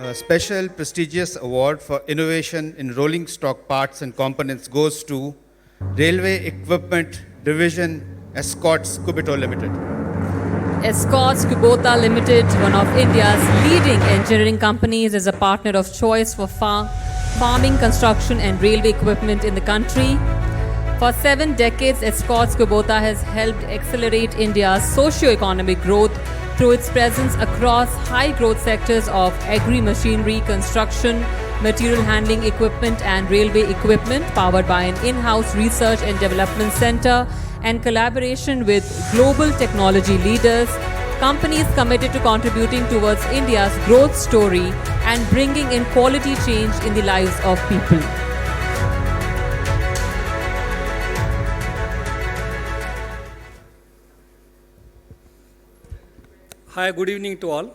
A special prestigious award for innovation in rolling stock parts and components goes to Railway Equipment Division Escorts Kubota Limited. Escorts Kubota Limited, one of India's leading engineering companies, is a partner of choice for farming, construction and railway equipment in the country. For 7 decades, Escorts Kubota has helped accelerate India's socio-economic growth through its presence across high-growth sectors of agri-machinery, construction, material handling equipment and railway equipment, powered by an in-house research and development center and collaboration with global technology leaders. Companies committed to contributing towards India's growth story and bringing in quality change in the lives of people. Hi, good evening to all.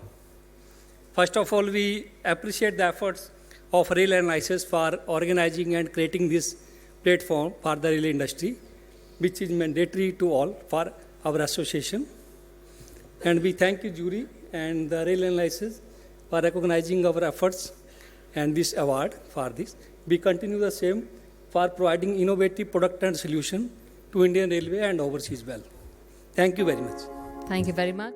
First of all, we appreciate the efforts of Rail Analysis for organizing and creating this platform for the rail industry, which is mandatory to all for our association. And we thank you, jury, and the Rail Analysis for recognizing our efforts and this award for this. We continue the same for providing innovative product and solution to Indian Railway and overseas well. Thank you very much. Thank you very much.